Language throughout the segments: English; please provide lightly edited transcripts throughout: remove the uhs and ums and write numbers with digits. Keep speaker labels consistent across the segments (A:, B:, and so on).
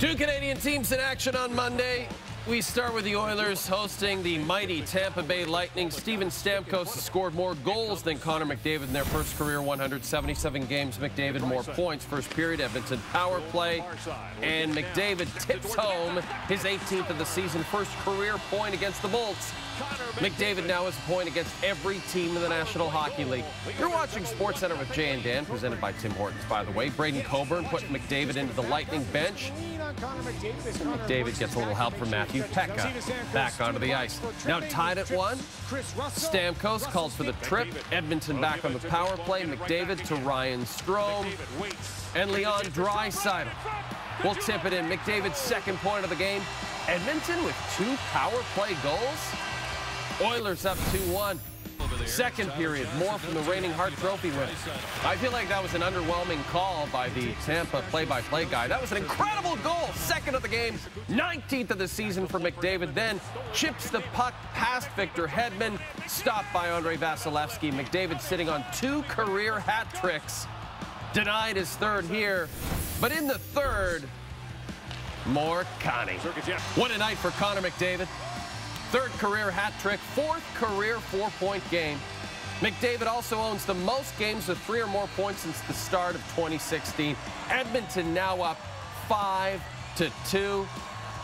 A: Two Canadian teams in action on Monday. We start with the Oilers hosting the mighty Tampa Bay Lightning. Steven Stamkos has scored more goals than Connor McDavid in their first career 177 games. McDavid more points. First period, Edmonton power play. And McDavid tips home his 18th of the season. First career point against the Bolts. McDavid now has a point against every team in the National Hockey League. You're watching SportsCenter with Jay and Dan, presented by Tim Hortons, by the way. Braden Coburn putting McDavid into the Lightning bench. McDavid gets a little help from Matthew Pekka back onto the ice. Now tied at 1. Stamkos calls for the trip. Edmonton back on the power play. McDavid to Ryan Strome. And Leon Draisaitl will tip it in. McDavid's second point of the game. Edmonton with 2 power play goals. Oilers up 2-1. Second period, more from the reigning Hart Trophy winner. I feel like that was an underwhelming call by the Tampa play-by-play guy. That was an incredible goal. Second of the game, 19th of the season for McDavid. Then chips the puck past Victor Hedman, stopped by Andrei Vasilevsky. McDavid sitting on 2 career hat tricks. Denied his third here, but in the third, more Connie. What a night for Connor McDavid. Third career hat trick, 4th career 4-point game. McDavid also owns the most games with 3 or more points since the start of 2016. Edmonton now up 5-2.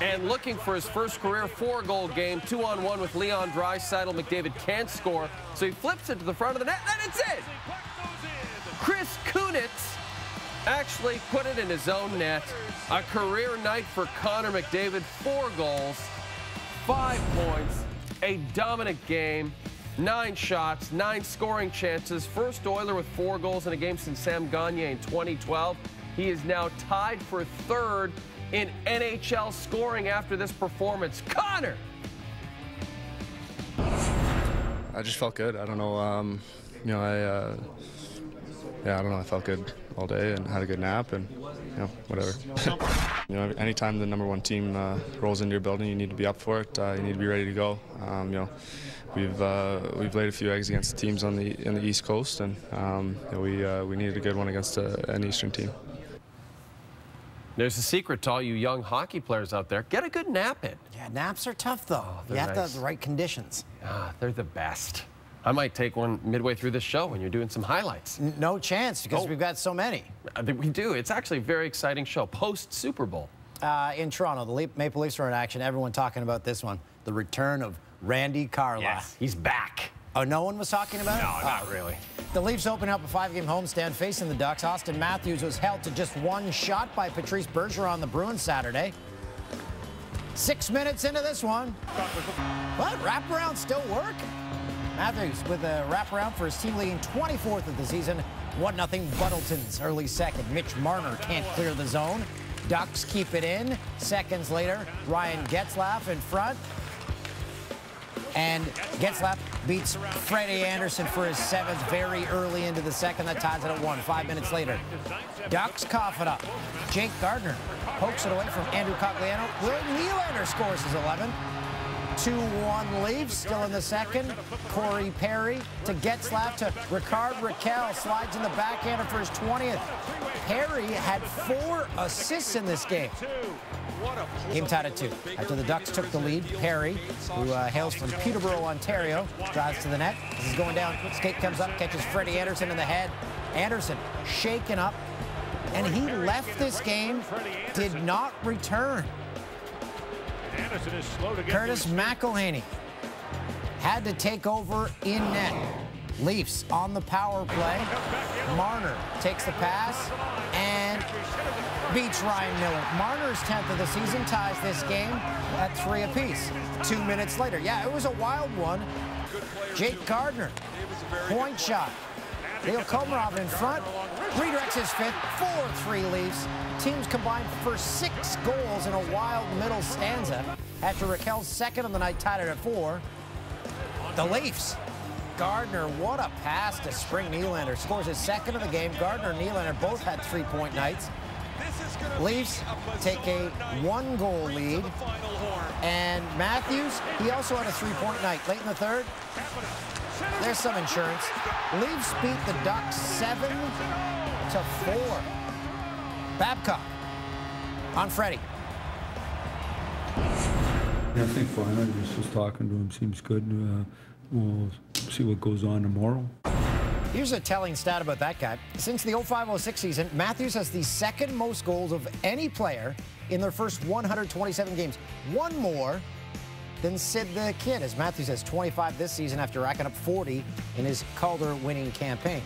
A: And looking for his first career 4-goal game, 2-on-1 with Leon Draisaitl. McDavid can't score, so he flips it to the front of the net, and it's in! Chris Kunitz actually put it in his own net. A career night for Connor McDavid, 4 goals. 5 points, a dominant game, 9 shots, 9 scoring chances. First Oiler with 4 goals in a game since Sam Gagner in 2012. He is now tied for 3rd in NHL scoring after this performance. Connor!
B: I just felt good. I don't know, I don't know. I felt good all day and had a good nap and, whatever. Anytime the #1 team rolls into your building, you need to be up for it. You need to be ready to go. We've laid a few eggs against the teams on the East Coast, and we needed a good one against an Eastern team.
A: There's a secret to all you young hockey players out there. Get a good nap in.
C: Yeah, naps are tough, though. You have to have the right conditions.
A: They're the best. I might take one midway through this show when you're doing some highlights.
C: No chance, because we've got so many.
A: We do. It's actually a very exciting show, post-Super Bowl.
C: In Toronto, the Maple Leafs are in action. Everyone talking about this one, the return of Randy Carlyle.
A: Yes, he's back.
C: Oh, no one was talking about it?
A: No, not really.
C: The Leafs open up a 5-game homestand facing the Ducks. Austin Matthews was held to just 1 shot by Patrice Bergeron on the Bruins Saturday. 6 minutes into this one. What? Wraparound still work? Matthews with a wraparound for his team leading 24th of the season. 1-0 Buttleton's early second. Mitch Marner can't clear the zone. Ducks keep it in. Seconds later, Ryan Getzlaf in front. And Getzlaf beats Freddie Anderson for his 7th very early into the second. That ties it at 1. 5 minutes later, Ducks cough it up. Jake Gardiner pokes it away from Andrew Cogliano. Will Nylander scores his 11th. 2-1 Leafs, still in the second. Corey Perry to Getzlaf to Ricard Raquel. Slides in the backhander for his 20th. Perry had 4 assists in this game. Game tied at 2. After the Ducks took the lead, Perry, who hails from Peterborough, Ontario, drives to the net. This is going down. Skate comes up, catches Freddie Anderson in the head. Anderson shaken up, and he left this game, did not return. Curtis McElhaney had to take over in net. Leafs on the power play. Marner takes the pass and beats Ryan Miller. Marner's 10th of the season ties this game at 3 apiece. 2 minutes later. Yeah, it was a wild one. Jake Gardiner, point shot. Leo Komarov in front. Redirects his 5th. 4-3 Leafs. Teams combined for 6 goals in a wild middle stanza. After Raquel's 2nd of the night, tied it at 4. The Leafs. Gardiner, what a pass to Spring Nylander. Scores his 2nd of the game. Gardiner and Nylander both had 3-point nights. Leafs take a 1-goal lead. And Matthews, he also had a 3-point night. Late in the 3rd, there's some insurance. Leafs beat the Ducks 7-4. Babcock on Freddie.
D: Yeah, I think fine. I just was talking to him. Seems good. We'll see what goes on tomorrow.
C: Here's a telling stat about that guy. Since the 05-06 season, Matthews has the second most goals of any player in their first 127 games. One more than Sid the Kid, as Matthews has 25 this season after racking up 40 in hhis Calder-winning campaign.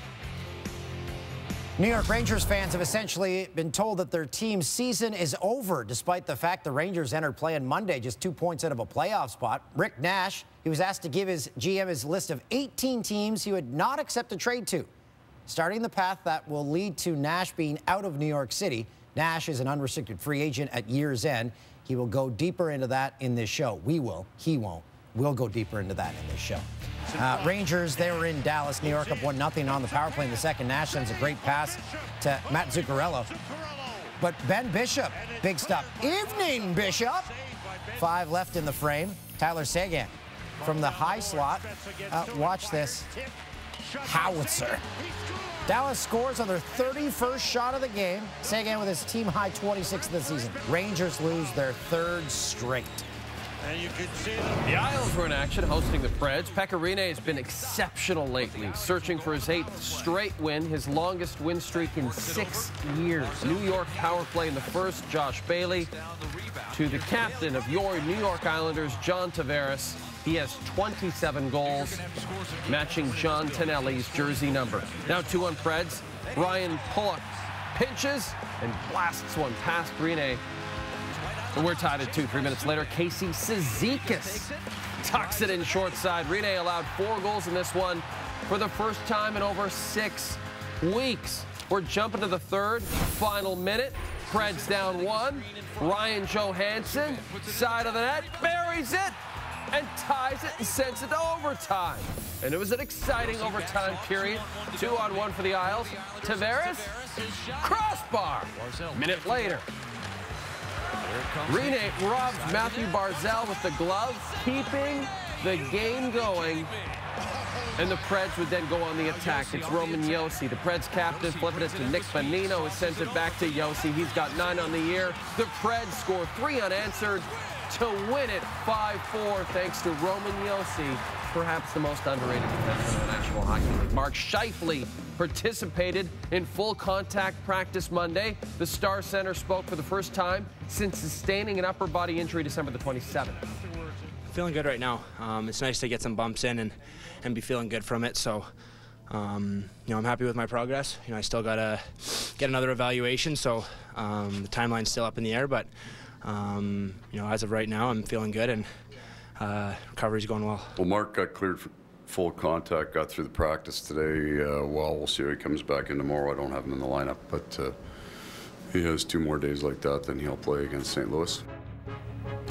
C: New York Rangers fans have essentially been told that their team's season is over, despite the fact the Rangers entered play on Monday just 2 points out of a playoff spot. Rick NASH, he was asked to give his GM his list of 18 teams he would not accept a trade to, starting the path that will lead to Nash being out of New York City. Nash is an unrestricted free agent at year's end. He will go deeper into that in this show. We will. He won't. We'll go deeper into that in this show. Rangers, they were in Dallas, New York, up 1-0 on the power play in the second. Nash sends a great pass to Matt Zuccarello. But Ben Bishop, big stop. Evening, Bishop. 5 left in the frame. Tyler Seguin from the high slot. Watch this. Howitzer. Dallas scores on their 31st shot of the game. Seguin with his team-high 26th this season. Rangers lose their 3rd straight.
A: And you can see the Isles were in action hosting the Preds. Pekka Rinne has been exceptional lately, searching for his 8th straight win, his longest win streak in 6 years. New York power play in the first, Josh Bailey, to the captain of your New York Islanders, John Tavares. He has 27 goals, matching John Tonelli's jersey number. Now 2 on Preds. Ryan Pulock pinches and blasts one past Rinne. And we're tied at 2. 3 minutes later, Casey Cizikas tucks it in short side. Rinne allowed 4 goals in this one for the first time in over 6 weeks. We're jumping to the 3rd, final minute. Preds down 1. Ryan Johansson, side of the net, buries it and ties it and sends it to overtime. And it was an exciting overtime period. 2-on-1 for the Isles. Tavares, crossbar. Minute later, Rinne robs Matthew Barzal with the glove, keeping the game going. And the Preds would then go on the attack. It's Roman Josi, the Preds captain, flipping it to Nick Bonino, who sends it back to Josi. He's got 9 on the year. The Preds score 3 unanswered to win it 5-4, thanks to Roman Josi, perhaps the most underrated defenseman in the National Hockey League. Mark Scheifele participated in full contact practice Monday. The Star Center spoke for the first time since sustaining an upper body injury December the 27th.
E: Feeling good right now. It's nice to get some bumps in and be feeling good from it. So, I'm happy with my progress. I still gotta get another evaluation, so the timeline's still up in the air. But as of right now, I'm feeling good and recovery's going well.
F: Well, Mark got cleared for full contact, got through the practice today. We'll see how he comes back in tomorrow. I don't have him in the lineup, but he has 2 more days like that, then he'll play against St. Louis.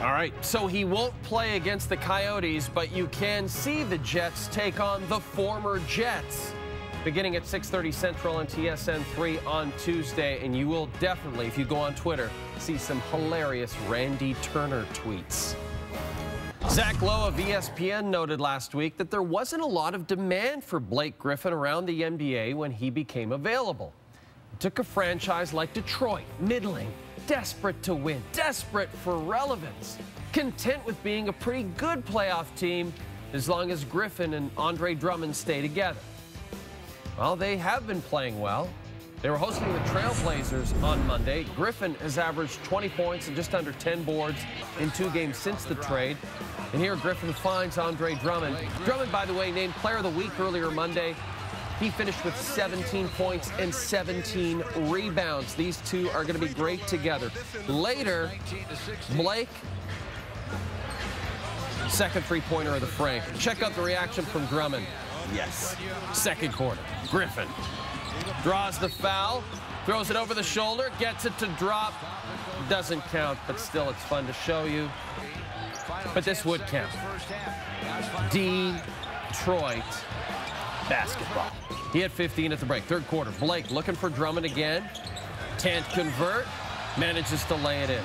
A: All right, so he won't play against the Coyotes, but you can see the Jets take on the former Jets beginning at 6:30 Central on TSN3 on Tuesday. And you will definitely, if you go on Twitter, see some hilarious Randy Turner tweets. Zach Lowe of ESPN noted last week that there wasn't a lot of demand for Blake Griffin around the NBA when he became available. It took a franchise like Detroit, middling, desperate to win, desperate for relevance, content with being a pretty good playoff team as long as Griffin and Andre Drummond stay together. Well, they have been playing well. They were hosting the Trailblazers on Monday. Griffin has averaged 20 points and just under 10 boards in 2 games since the trade. And here Griffin finds Andre Drummond. Drummond, by the way, named Player of the Week earlier Monday. He finished with 17 points and 17 rebounds. These two are going to be great together. Later, Blake, second three-pointer of the frame. Check out the reaction from Drummond. Yes. Second quarter. Griffin draws the foul, throws it over the shoulder, gets it to drop. Doesn't count, but still it's fun to show you. But this would count. Detroit basketball. He had 15 at the break. Third quarter. Blake looking for Drummond again. Can't convert. Manages to lay it in.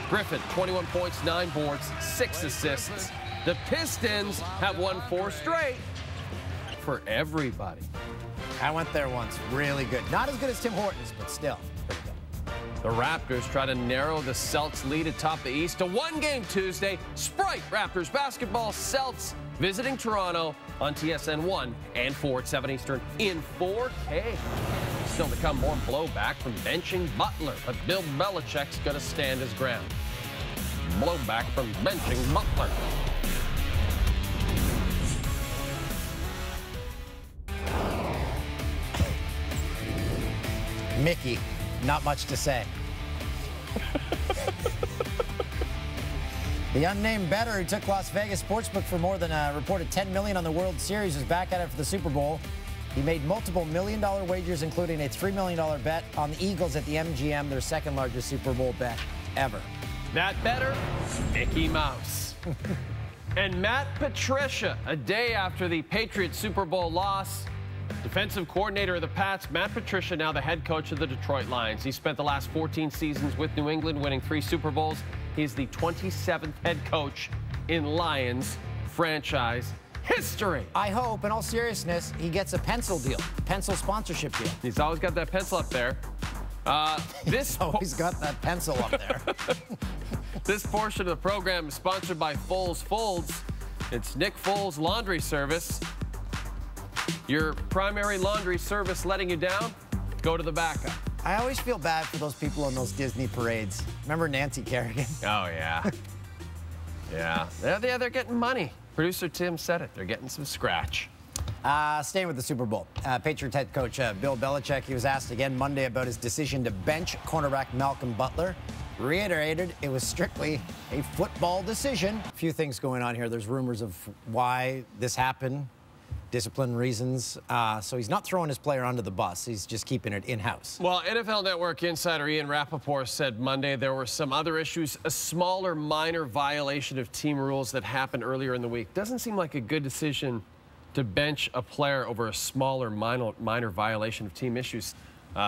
A: Griffin, 21 points, 9 boards, 6 assists. The Pistons have won 4 straight for everybody.
C: I went there once. Really good. Not as good as Tim Hortons, but still pretty good.
A: The Raptors try to narrow the Celts' lead atop the East to one game Tuesday. Sprite Raptors basketball. Celts visiting Toronto on TSN 1 and 4 at 7 Eastern in 4K. Still to come, more blowback from benching Butler, but Bill Belichick's going to stand his ground. Blowback from benching Butler.
C: Mickey, not much to say. The unnamed bettor who took Las Vegas Sportsbook for more than a reported $10 million on the World Series is back at it for the Super Bowl. He made multiple million-dollar wagers, including a $3 million bet on the Eagles at the MGM, their second largest Super Bowl bet ever.
A: That bettor, Mickey Mouse. And Matt Patricia, a day after the Patriots Super Bowl loss, defensive coordinator of the Pats, Matt Patricia, now the head coach of the Detroit Lions. He spent the last 14 seasons with New England, winning 3 Super Bowls. He's the 27th head coach in Lions franchise history.
C: I hope, in all seriousness, he gets a pencil deal, pencil sponsorship deal.
A: He's always got that pencil up there.
C: He's always got that pencil up there.
A: This portion of the program is sponsored by Foles Folds. It's Nick Foles' laundry service. Your primary laundry service letting you down? Go to the backup.
C: I always feel bad for those people on those Disney parades. Remember Nancy Kerrigan?
A: Oh, yeah. Yeah. They're getting money. Producer Tim said it. They're getting some scratch.
C: Staying with the Super Bowl, Patriots head coach Bill Belichick, he was asked again Monday about his decision to bench cornerback Malcolm Butler. Reiterated it was strictly a football decision. A few things going on here. There's rumors of why this happened, discipline reasons. So he's not throwing his player under the bus. He's just keeping it in-house.
A: Well, NFL Network insider Ian Rappaport said Monday there were some other issues, a smaller, minor violation of team rules that happened earlier in the week. Doesn't seem like a good decision to bench a player over a smaller, minor violation of team issues.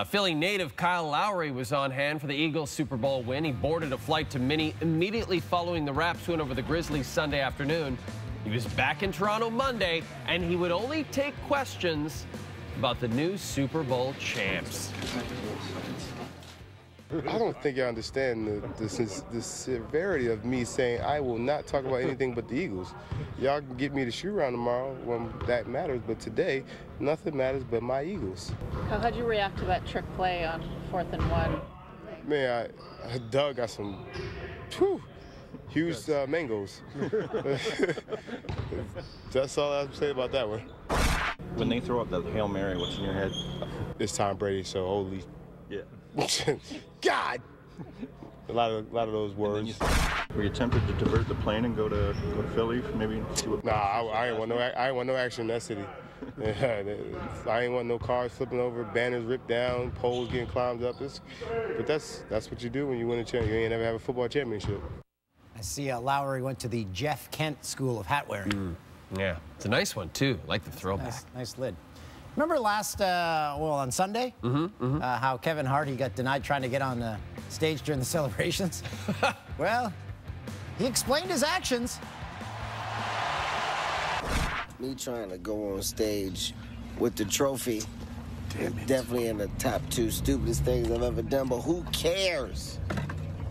A: Philly native Kyle Lowry was on hand for the Eagles Super Bowl win. He boarded a flight to Minnie immediately following the Raps win over the Grizzlies Sunday afternoon. He was back in Toronto Monday, and he would only take questions about the new Super Bowl champs.
G: I don't think I understand the severity of me saying I will not talk about anything but the Eagles. Y'all can get me the shoe round tomorrow when that matters, but today, nothing matters but my Eagles.
H: How'd you react to that trick play on 4th and 1?
G: Man, Doug got some huge mangoes. That's all I have to say about that one.
I: When they throw up that Hail Mary, what's in your head?
G: It's Tom Brady, so holy.
I: Yeah.
G: God! A lot of those words.
I: Were you tempted to divert the plane and go to Philly, maybe see what?
G: Nah, I ain't want no action in that city. I ain't want no cars flipping over, banners ripped down, poles getting climbed up. But that's what you do when you win a championship. You ain't never have a football championship.
C: I see Lowry went to the Jeff Kent School of Hat Wearing.
A: Yeah, it's a nice one too. I like the throwback.
C: Nice lid. Remember on Sunday, how Kevin Hart, he got denied trying to get on the stage during the celebrations? Well, he explained his actions.
J: Me trying to go on stage with the trophy, definitely in the top 2 stupidest things I've ever done, but who cares?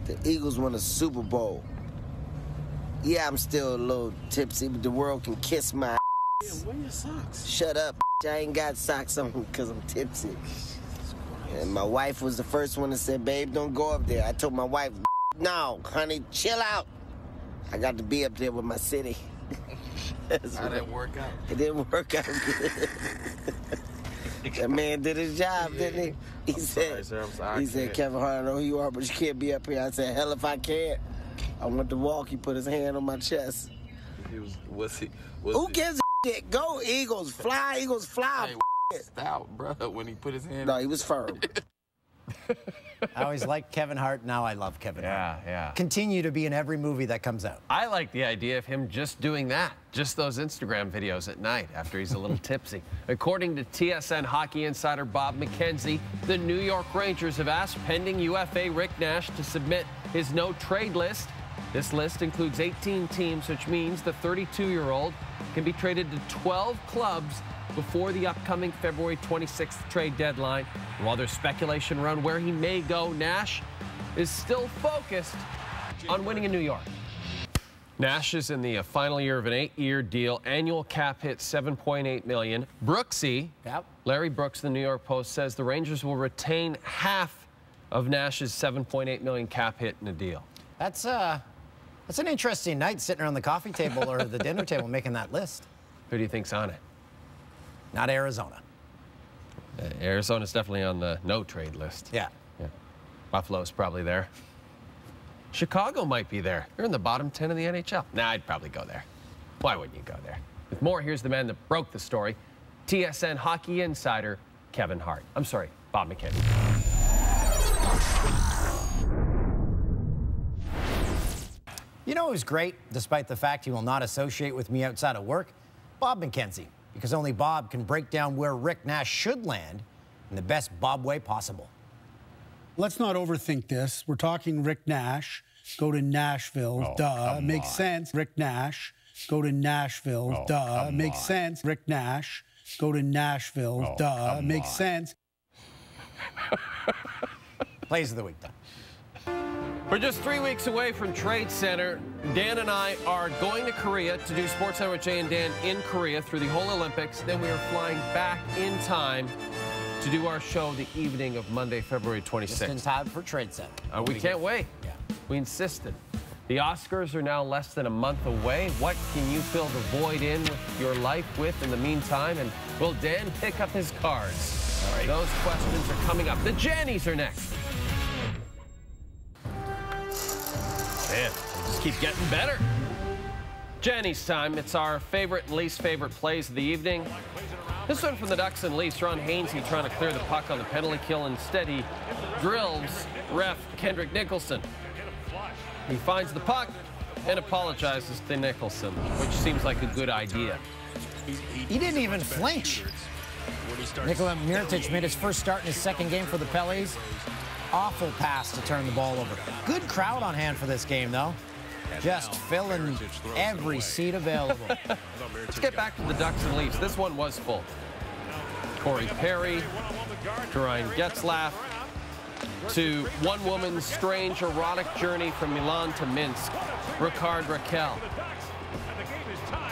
J: The Eagles won a Super Bowl. Yeah, I'm still a little tipsy, but the world can kiss my ass.
K: Yeah, wear your socks.
J: Shut up, I ain't got socks on because I'm tipsy. And my wife was the first one that said, babe, don't go up there. I told my wife, no, honey, chill out. I got to be up there with my city.
K: How did it work out?
J: It didn't work out good. That man did his job, didn't he? He said, Kevin Hart, I know who you are, but you can't be up here. I said, hell if I can't. I went to walk, he put his hand on my chest. Who gives a shit? Go Eagles, fly, Eagles, fly.
K: Hey, stout, bro, when he put his hand.
J: No, he was firm.
C: I always liked Kevin Hart. Now I love Kevin Hart.
A: Yeah.
C: Continue to be in every movie that comes out.
A: I like the idea of him just doing that, just those Instagram videos at night after he's a little tipsy. According to TSN hockey insider Bob McKenzie, the New York Rangers have asked pending UFA Rick Nash to submit his no-trade list. This list includes 18 teams, which means the 32-year-old can be traded to 12 clubs before the upcoming February 26th trade deadline. While there's speculation around where he may go, Nash is still focused on winning in New York. Nash is in the final year of an 8-year deal. Annual cap hit $7.8 million. Brooksy, Larry Brooks, the New York Post, says the Rangers will retain half of Nash's $7.8 million cap hit in a deal.
C: That's an interesting night sitting around the coffee table or the dinner table making that list.
A: Who do you think's on it?
C: Not Arizona.
A: Arizona's definitely on the no-trade list.
C: Yeah.
A: Buffalo's probably there. Chicago might be there. They're in the bottom 10 of the NHL. Nah, I'd probably go there. Why wouldn't you go there? With more, here's the man that broke the story, TSN hockey insider Kevin Hart. I'm sorry, Bob McKenzie.
C: You know who's great, despite the fact he will not associate with me outside of work? Bob McKenzie, because only Bob can break down where Rick Nash should land in the best Bob way possible.
L: Let's not overthink this. We're talking Rick Nash. Go to NASHville.
M: Oh,
L: duh. Makes sense. Rick Nash. Go to NASHville.
M: Oh,
L: duh. Makes sense. Rick Nash. Go to NASHville.
M: Oh,
L: duh. Makes sense.
C: Plays of the week, done.
A: We're just 3 weeks away from Trade Center. Dan and I are going to Korea to do Sports Center with Jay and Dan in Korea through the whole Olympics. Then we are flying back in time to do our show the evening of Monday, February 26th.
C: Just in time for Trade Center.
A: We can't wait.
C: Yeah.
A: We insisted. The Oscars are now less than a month away. What can you fill the void in with your life with in the meantime? And will Dan pick up his cards? All right. Those questions are coming up. The Jannies are next. Man, they just keep getting better. Jannies time. It's our favorite and least favorite plays of the evening. This one from the Ducks and Leafs. Ron Hainsey trying to clear the puck on the penalty kill. Instead, he drills ref Kendrick Nicholson. He finds the puck and apologizes to Nicholson, which seems like a good idea.
C: He didn't even flinch. Nikola Mirotic made his first start in his second game for the Pellies. Awful pass to turn the ball over. Good crowd on hand for this game, though. Just filling every seat available.
A: Let's get back to the Ducks and Leafs. This one was full. Corey Perry, to Ryan Getzlaff, to one woman's strange erotic journey from Milan to Minsk, Ricard Raquel.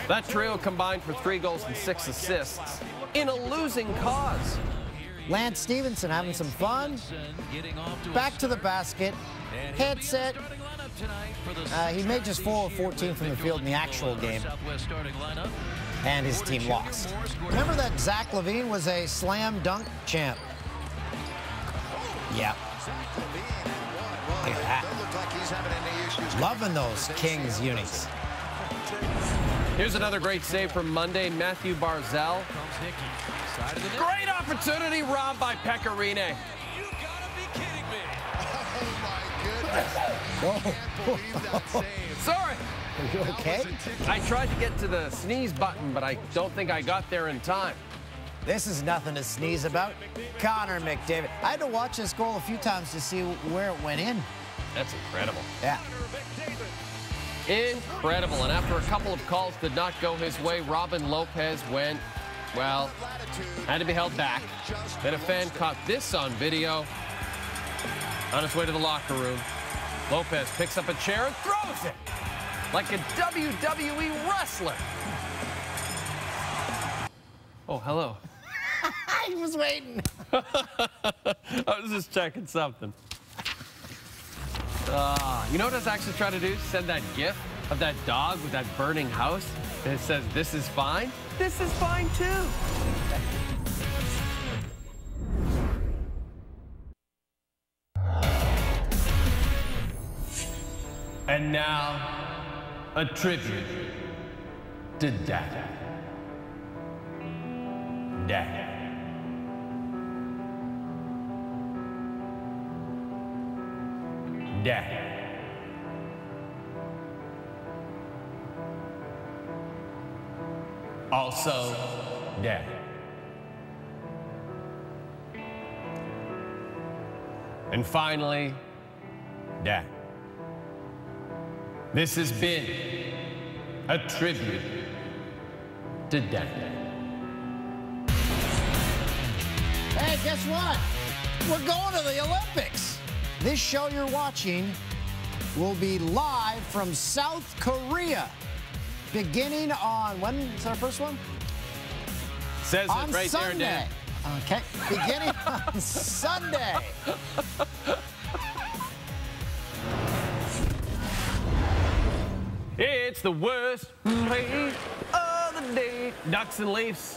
A: That trio combined for 3 goals and 6 assists in a losing cause.
C: Lance Stevenson having some fun. Back to the basket. Headset. He made just 4 of 14 from the field in the actual game. And his team lost. Remember that Zach LaVine was a slam dunk champ? Yeah. Look at that. Loving those Kings unis.
A: Here's another great save from Monday. Matthew Barzal. Great opportunity robbed by Pecorine.
N: You gotta be kidding me.
C: Oh.
A: Sorry.
C: Are you okay?
A: I tried to get to the sneeze button, but I don't think I got there in time.
C: This is nothing to sneeze about. Connor McDavid. I had to watch this goal a few times to see where it went in.
A: That's incredible.
C: Yeah.
A: Incredible. And after a couple of calls did not go his way, Robin Lopez went, well, had to be held back. Then a fan caught this on video on his way to the locker room. Lopez picks up a chair and throws it like a WWE wrestler. Oh, hello.
C: I was waiting.
A: I was just checking something. You know what I was actually trying to do? Send that GIF of that dog with that burning house. And it says, "This is fine." This is fine, too. And now, a tribute to Dad. Dad. Dad. Also, Dad. And finally, Dad. This has been a tribute to Dad.
C: Hey, guess what? We're going to the Olympics. This show you're watching will be live from South Korea, beginning on, when is our first one?
A: Says
C: on
A: it right
C: Sunday.
A: there, Dan.
C: Okay, beginning on Sunday.
A: It's the worst play of the day. Ducks and Leafs.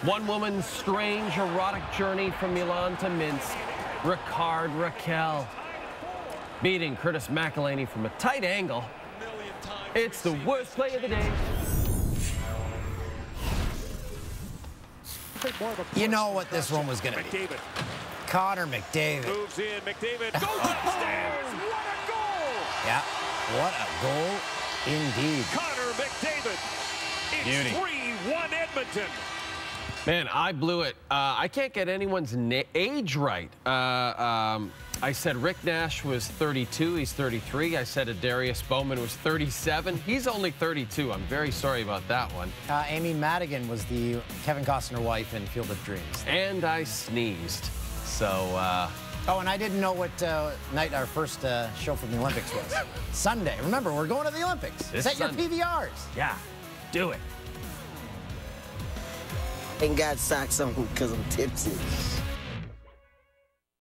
A: One woman's strange erotic journey from Milan to Minsk. Ricard Raquel beating Curtis McElhaney from a tight angle. It's the worst play of the day.
C: You know what this one was going to be.
N: McDavid.
C: Connor McDavid.
N: Moves in. McDavid goes upstairs. What a goal!
C: Yeah, what a goal indeed.
N: Connor McDavid. It's
A: Beauty.
N: 3-1 Edmonton.
A: Man, I blew it. I can't get anyone's age right. I said Rick Nash was 32. He's 33. I said Darius Bowman was 37. He's only 32. I'm very sorry about that one.
C: Amy Madigan was the Kevin Costner wife in Field of Dreams.
A: And I sneezed. So,
C: Oh, and I didn't know what night our first show from the Olympics was. Sunday. Remember, we're going to the Olympics. Set your PVRs.
A: Yeah, do it.
J: Ain't got socks on because I'm tipsy.